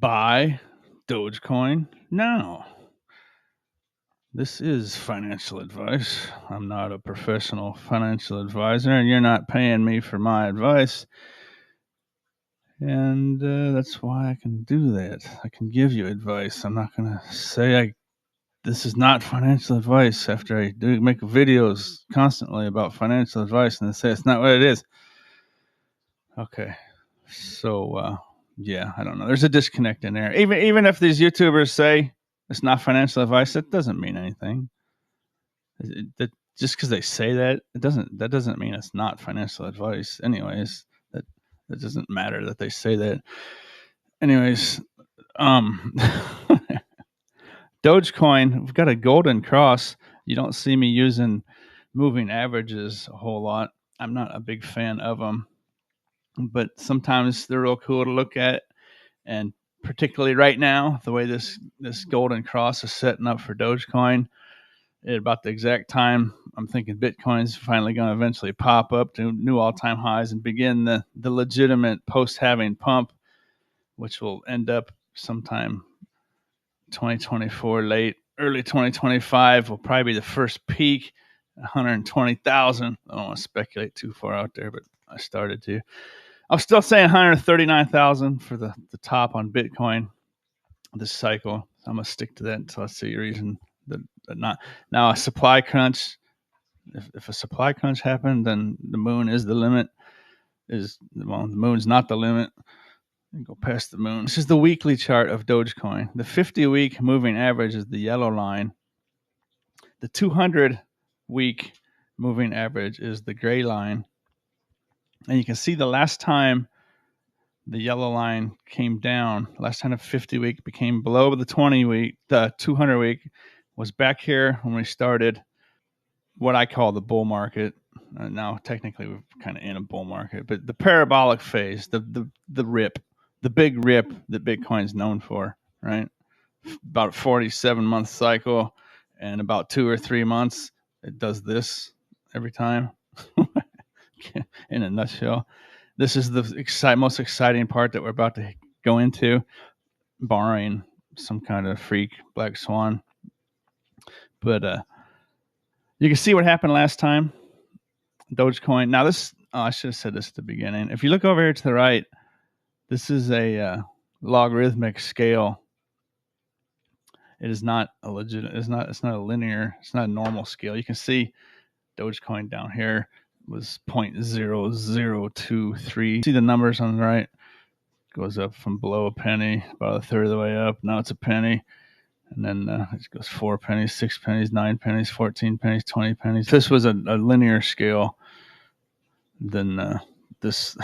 buy Dogecoin now. This is financial advice. I'm not a professional financial advisor, and you're not paying me for my advice. And that's why I can do that. I can give you advice. I'm not going to say this is not financial advice after I do make videos constantly about financial advice and say it's not what it is. Okay. So, yeah, I don't know. There's a disconnect in there. Even if these YouTubers say it's not financial advice, that doesn't mean anything. Just because they say that, that doesn't mean it's not financial advice. Anyways, that doesn't matter that they say that. Anyways, Dogecoin, we've got a golden cross. You don't see me using moving averages a whole lot. I'm not a big fan of them, but sometimes they're real cool to look at. And particularly right now, the way this golden cross is setting up for Dogecoin, at about the exact time I'm thinking Bitcoin's finally going to eventually pop up to new all-time highs and begin the legitimate post-halving pump, which will end up sometime 2024, early 2025 will probably be the first peak, 120,000. I don't want to speculate too far out there, but I started to. I'm still saying 139,000 for the top on Bitcoin this cycle. I'm going to stick to that until I see a reason that not. Now, a supply crunch, if a supply crunch happened, then the moon is the limit. The moon's not the limit. Go past the moon. This is the weekly chart of Dogecoin. The 50-week moving average is the yellow line. The 200-week moving average is the gray line. And you can see the last time the yellow line came down, last time the 50-week became below the 20-week, the 200-week was back here when we started what I call the bull market. Now, technically, we're kind of in a bull market, but the parabolic phase, the rip, the big rip that Bitcoin's known for, right? About a 47-month cycle, and about 2 or 3 months, it does this every time. In a nutshell, this is the most exciting part that we're about to go into, barring some kind of freak black swan. But you can see what happened last time. Dogecoin. Now I should have said this at the beginning. If you look over here to the right, this is a logarithmic scale. It is not a legit. It's not a linear. It's not a normal scale. You can see Dogecoin down here was 0.0023. See the numbers on the right? Goes up from below a penny, about a third of the way up. Now it's a penny. And then it goes 4 pennies, 6 pennies, 9 pennies, 14 pennies, 20 pennies. If this was a linear scale, then this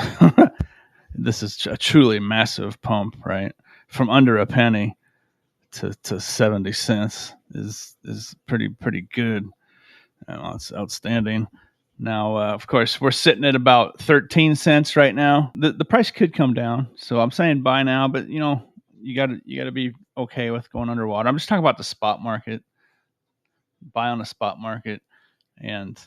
this is a truly massive pump, right? From under a penny to 70 cents is pretty good. It's outstanding. Now, of course, we're sitting at about 13 cents right now. The price could come down, so I'm saying buy now. But you got to be okay with going underwater. I'm just talking about the spot market. Buy on the spot market, and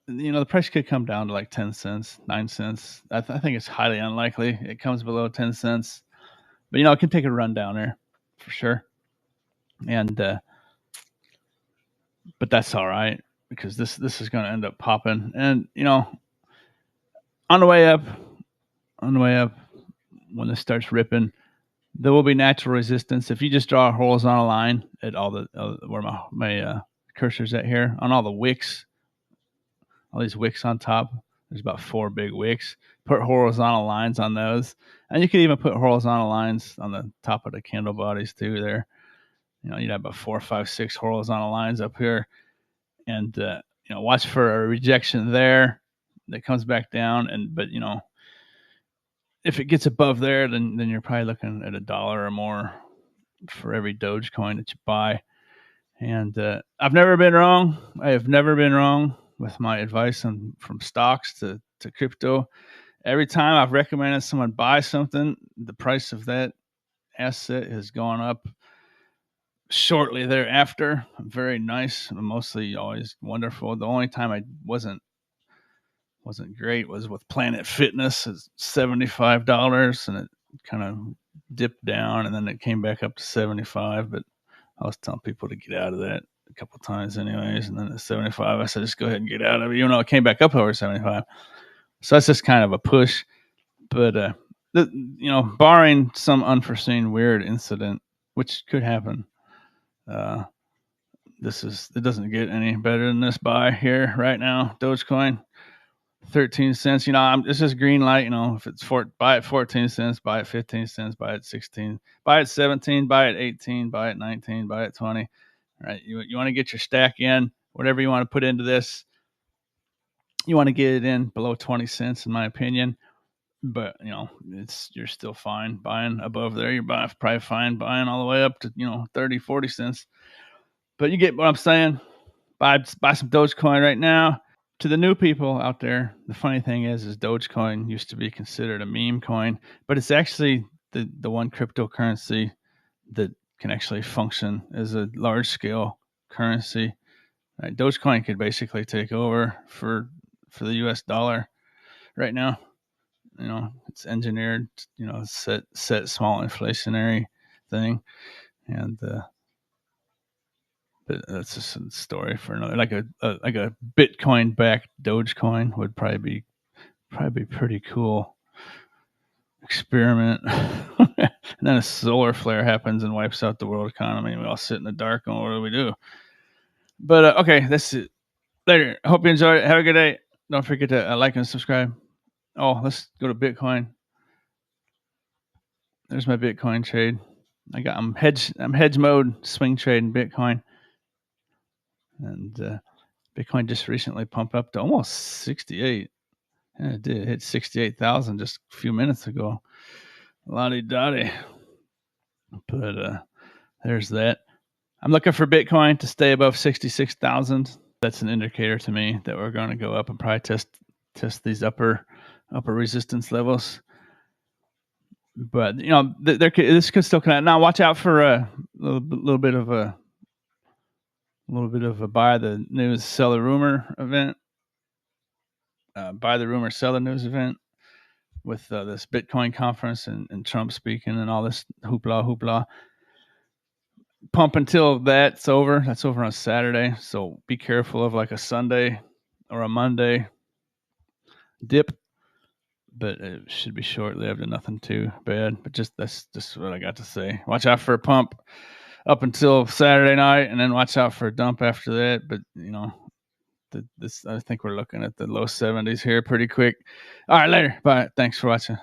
the price could come down to like 10 cents, 9 cents. I think it's highly unlikely it comes below 10 cents, but it can take a run down there for sure. And but that's all right, because this is going to end up popping. And on the way up, when this starts ripping, there will be natural resistance. If you just draw a horizontal line at all the where my cursor's at here, on all the wicks, all these wicks on top, there's about 4 big wicks. Put horizontal lines on those, and you could even put horizontal lines on the top of the candle bodies too. There, you'd have about 4, 5, 6 horizontal lines up here, and watch for a rejection there that comes back down. But if it gets above there, then you're probably looking at $1 or more for every Dogecoin that you buy. And I've never been wrong. I have never been wrong with my advice from stocks to crypto. Every time I've recommended someone buy something, the price of that asset has gone up shortly thereafter. Very nice, mostly always wonderful. The only time I wasn't great was with Planet Fitness. It's $75, and it kind of dipped down, and then it came back up to 75. But I was telling people to get out of that a couple of times, anyways. And then at 75, I said just go ahead and get out of it. Even though it came back up over 75, so that's just kind of a push. But barring some unforeseen weird incident, which could happen, it doesn't get any better than this buy here right now. Dogecoin, 13 cents. It's just green light. If it's buy at 14 cents, buy at 15 cents, buy at 16, buy at 17, buy at 18, buy at 19, buy at 20. All right. You want to get your stack in, whatever you want to put into this. You want to get it in below 20 cents, in my opinion. But you're still fine buying above there. You're probably fine buying all the way up to 30, 40 cents. But you get what I'm saying. Buy some Dogecoin right now. To the new people out there, the funny thing is Dogecoin used to be considered a meme coin, but it's actually the one cryptocurrency that can actually function as a large scale currency. Right? Dogecoin could basically take over for the US dollar right now. It's engineered, set small inflationary thing. And but that's just a story for another. Like a Bitcoin backed Dogecoin would probably be pretty cool experiment. And then a solar flare happens and wipes out the world economy, and we all sit in the dark and what do we do? But okay, that's it. Later. Hope you enjoyed it. Have a good day. Don't forget to like and subscribe. Oh, let's go to Bitcoin. There's my Bitcoin trade. I'm hedge mode, swing trading Bitcoin. And Bitcoin just recently pumped up to almost 68. Yeah, it did hit 68,000 just a few minutes ago. Lottie dottie. But there's that. I'm looking for Bitcoin to stay above 66,000. That's an indicator to me that we're going to go up and probably test these upper resistance levels. But this could still connect. Now watch out for a little bit of a buy the news, sell the rumor event. Buy the rumor, sell the news event with this Bitcoin conference and Trump speaking and all this hoopla. Pump until that's over. That's over on Saturday. So be careful of like a Sunday or a Monday dip. But it should be short-lived and nothing too bad. But that's just what I got to say. Watch out for a pump up until Saturday night, and then watch out for a dump after that. But I think we're looking at the low 70s here pretty quick. All right, later. Bye. Thanks for watching.